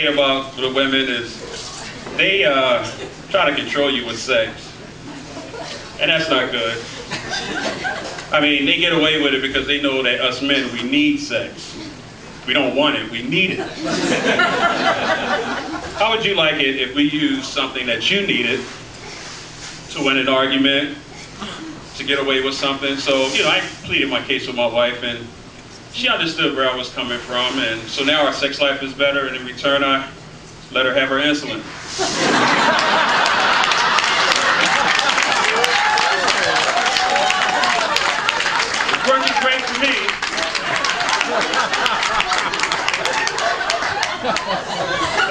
About the women is they try to control you with sex, and that's not good. I mean, they get away with it because they know that us men, we need sex. We don't want it, we need it. How would you like it if we used something that you needed to win an argument, to get away with something? So, you know, I pleaded my case with my wife, and she understood where I was coming from, and so now our sex life is better, and in return I let her have her insulin. It's working great for me.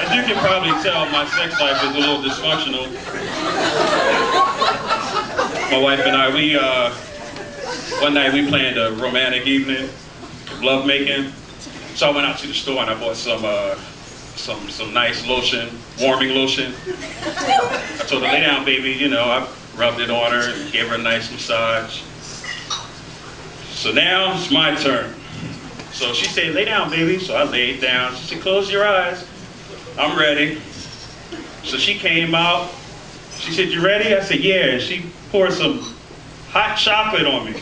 As you can probably tell, my sex life is a little dysfunctional. My wife and I, one night we planned a romantic evening, love making. So I went out to the store and I bought some nice lotion, warming lotion. I told her, lay down, baby. You know, I rubbed it on her and gave her a nice massage. So now it's my turn. So she said, lay down, baby. So I laid down. She said, close your eyes. I'm ready. So she came out. She said, you ready? I said, yeah. And she poured some hot chocolate on me.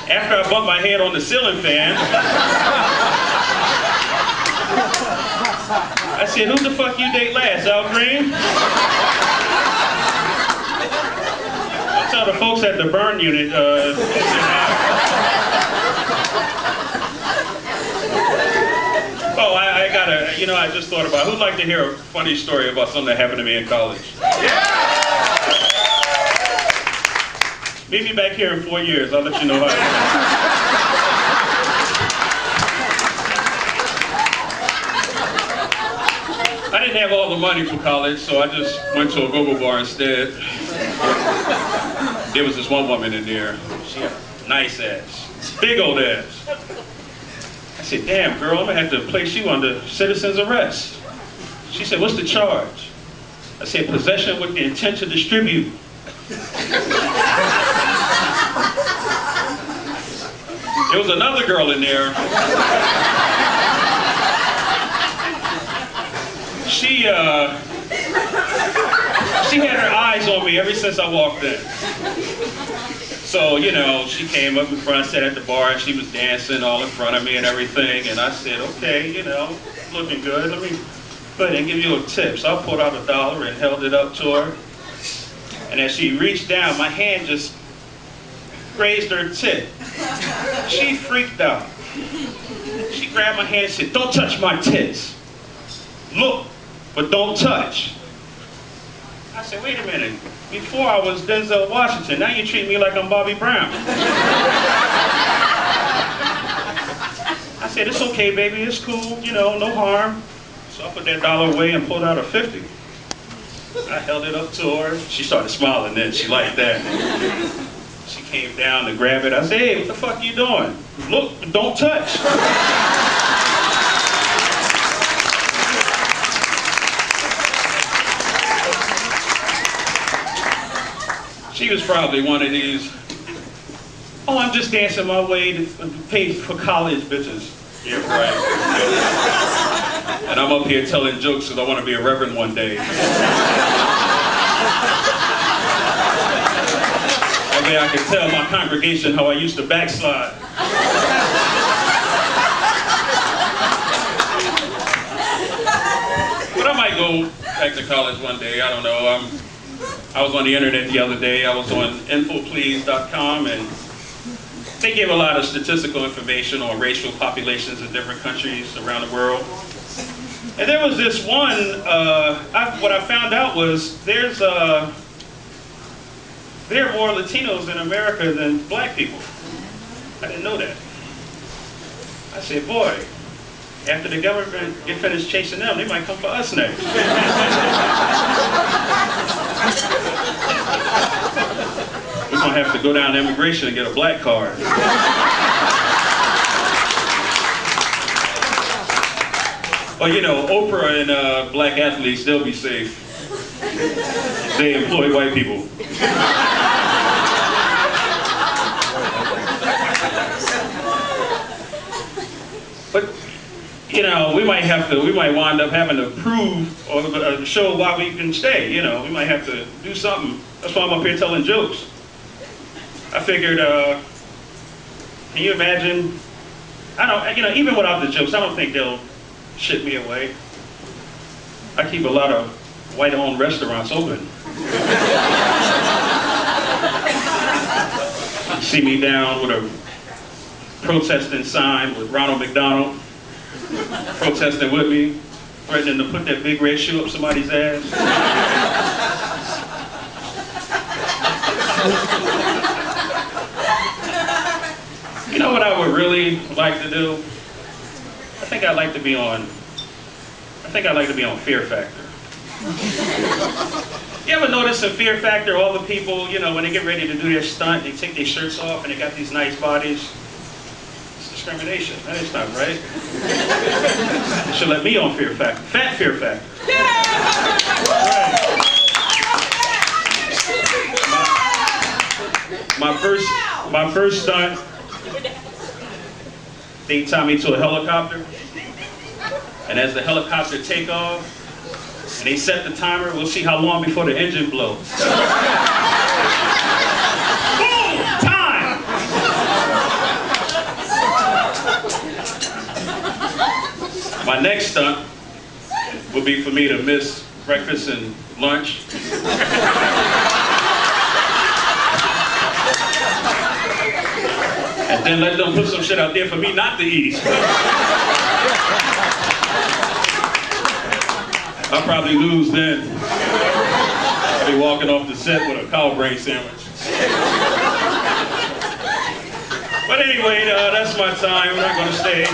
After I bumped my head on the ceiling fan, I said, who the fuck you date last, Al Green? I'll tell the folks at the burn unit, oh, I gotta, you know, I just thought about, who'd like to hear a funny story about something that happened to me in college? Meet me back here in 4 years, I'll let you know how it I didn't have all the money for college, so I just went to a go-go bar instead. There was this one woman in there. She had a nice ass, big old ass. I said, damn girl, I'm gonna have to place you under citizen's arrest. She said, what's the charge? I said, possession with the intent to distribute. There was another girl in there. She had her eyes on me ever since I walked in. So, you know, she came up in front, sat at the bar, and she was dancing all in front of me and everything. And I said, okay, you know, looking good. Let me go ahead and give you a tip. So I pulled out $1 and held it up to her. And as she reached down, my hand just grazed her tit. She freaked out. She grabbed my hand and said, don't touch my tits. Look, but don't touch. I said, wait a minute. Before I was Denzel Washington, now you treat me like I'm Bobby Brown. I said, it's okay, baby, it's cool, you know, no harm. So I put that $1 away and pulled out a 50. I held it up to her. She started smiling then. She liked that. She came down to grab it. I said, hey, what the fuck are you doing? Look, don't touch. She was probably one of these, oh, I'm just dancing my way to pay for college bitches. Yeah, right. And I'm up here telling jokes because I want to be a reverend one day. That way I can tell my congregation how I used to backslide. But I might go back to college one day, I don't know. I was on the internet the other day. I was on infoplease.com, and they give a lot of statistical information on racial populations in different countries around the world. And there was this one, what I found out was there are more Latinos in America than black people. I didn't know that. I said, boy, after the government get finished chasing them, they might come for us next. We're gonna have to go down to immigration and get a black card. Well, you know, Oprah and black athletes, they'll be safe. They employ white people. But you know, we might wind up having to prove or show why we can stay. You know, we might have to do something. That's why I'm up here telling jokes. I figured, can you imagine? You know, even without the jokes, I don't think they'll ship me away. I keep a lot of white-owned restaurants open. You see me down with a protesting sign with Ronald McDonald protesting with me, threatening to put that big red shoe up somebody's ass. You know what I would really like to do? I think I'd like to be on Fear Factor. You ever notice in Fear Factor, all the people, you know, when they get ready to do their stunt, they take their shirts off and they got these nice bodies? It's discrimination. That is not right. They should let me on Fear Factor. Fat Fear Factor. Right. My first stunt, they tie me to a helicopter, and as the helicopter take off, and they set the timer, we'll see how long before the engine blows. Boom! Time! My next stunt would be for me to miss breakfast and lunch. And then let them put some shit out there for me not to eat. I'll probably lose then. I'll be walking off the set with a cow brain sandwich. But anyway, that's my time. We're not going to stay.